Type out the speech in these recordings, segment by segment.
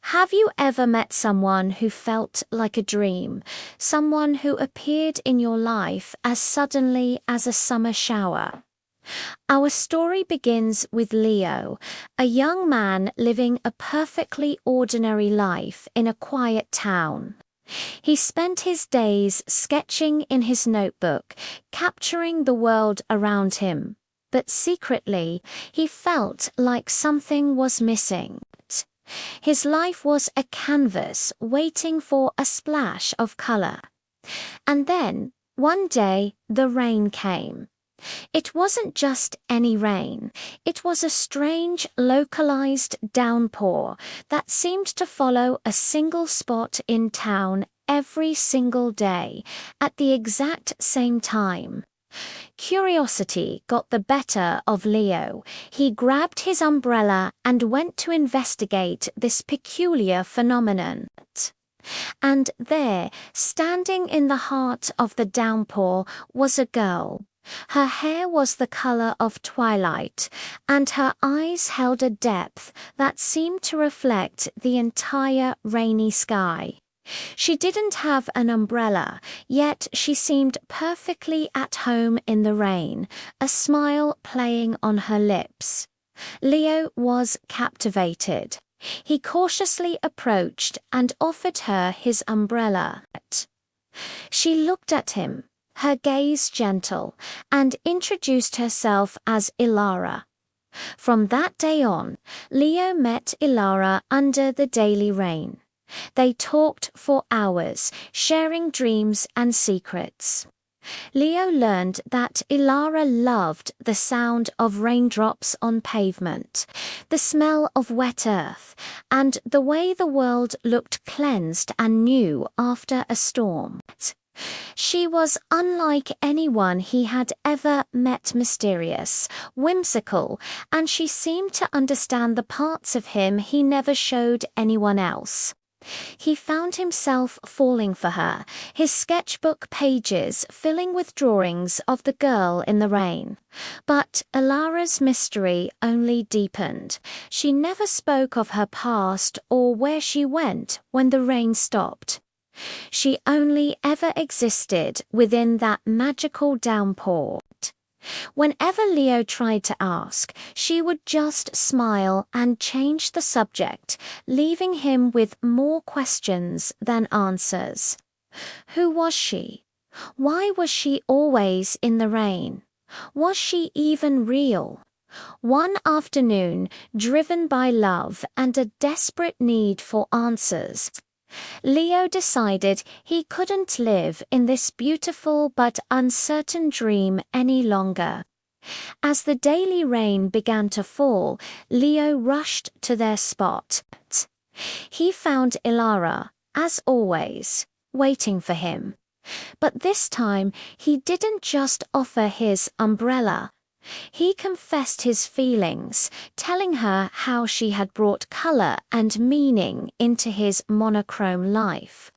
Have you ever met someone who felt like a dream, someone who appeared in your life as suddenly as a summer shower? Our story begins with Leo, a young man living a perfectly ordinary life in a quiet town. He spent his days sketching in his notebook, capturing the world around him, but secretly he felt like something was missing. His life was a canvas waiting for a splash of color. And then, one day, the rain came. It wasn't just any rain. It was a strange, localized downpour that seemed to follow a single spot in town every single day, at the exact same time. Curiosity got the better of Leo. He grabbed his umbrella and went to investigate this peculiar phenomenon. And there, standing in the heart of the downpour, was a girl. Her hair was the color of twilight, and her eyes held a depth that seemed to reflect the entire rainy sky. She didn't have an umbrella, yet she seemed perfectly at home in the rain, a smile playing on her lips. Leo was captivated. He cautiously approached and offered her his umbrella. She looked at him, her gaze gentle, and introduced herself as Ilara. From that day on, Leo met Ilara under the daily rain. They talked for hours, sharing dreams and secrets. Leo learned that Ilara loved the sound of raindrops on pavement, the smell of wet earth, and the way the world looked cleansed and new after a storm. She was unlike anyone he had ever met, mysterious, whimsical, and she seemed to understand the parts of him he never showed anyone else. He found himself falling for her, his sketchbook pages filling with drawings of the girl in the rain. But Ilara's mystery only deepened. She never spoke of her past or where she went when the rain stopped. She only ever existed within that magical downpour. Whenever Leo tried to ask, she would just smile and change the subject, leaving him with more questions than answers. Who was she? Why was she always in the rain? Was she even real? One afternoon, driven by love and a desperate need for answers, Leo decided he couldn't live in this beautiful but uncertain dream any longer. As the daily rain began to fall, Leo rushed to their spot. He found Ilara, as always, waiting for him. But this time, he didn't just offer his umbrella. He confessed his feelings, telling her how she had brought color and meaning into his monochrome life.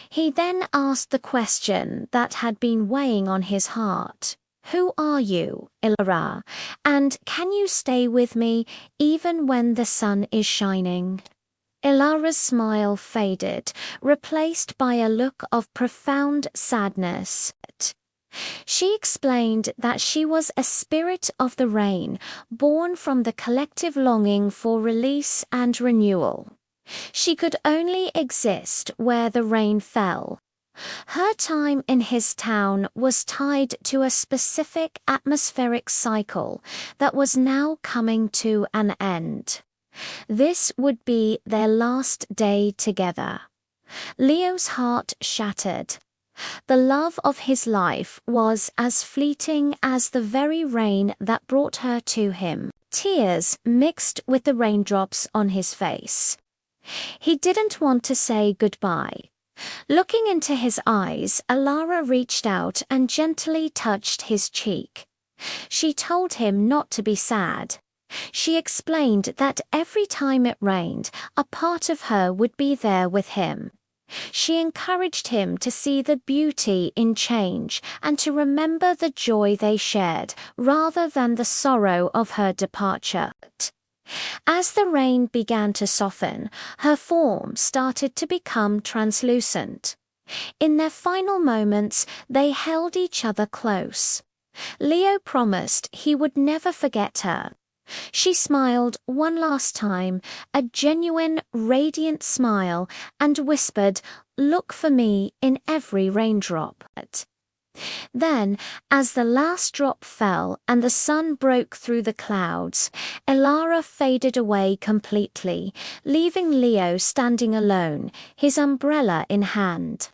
He then asked the question that had been weighing on his heart. Who are you, Ilara? And can you stay with me even when the sun is shining? Ilara's smile faded, replaced by a look of profound sadness. She explained that she was a spirit of the rain, born from the collective longing for release and renewal. She could only exist where the rain fell. Her time in his town was tied to a specific atmospheric cycle that was now coming to an end. This would be their last day together. Leo's heart shattered. The love of his life was as fleeting as the very rain that brought her to him. Tears mixed with the raindrops on his face. He didn't want to say goodbye. Looking into his eyes, Ilara reached out and gently touched his cheek. She told him not to be sad. She explained that every time it rained, a part of her would be there with him. She encouraged him to see the beauty in change and to remember the joy they shared, rather than the sorrow of her departure. As the rain began to soften, her form started to become translucent. In their final moments, they held each other close. Leo promised he would never forget her. She smiled one last time, a genuine, radiant smile, and whispered, "Look for me in every raindrop." Then, as the last drop fell and the sun broke through the clouds, Elara faded away completely, leaving Leo standing alone, his umbrella in hand.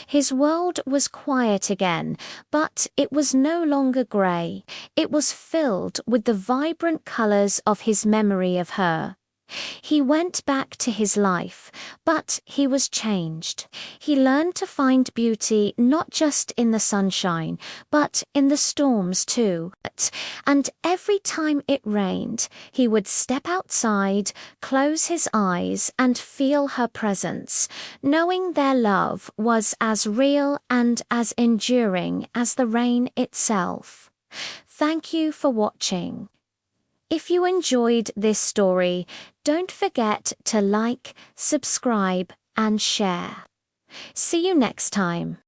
His world was quiet again, but it was no longer grey. It was filled with the vibrant colours of his memory of her. He went back to his life, but he was changed. He learned to find beauty not just in the sunshine, but in the storms too. And every time it rained, he would step outside, close his eyes, and feel her presence, knowing their love was as real and as enduring as the rain itself. Thank you for watching. If you enjoyed this story, don't forget to like, subscribe, and share. See you next time.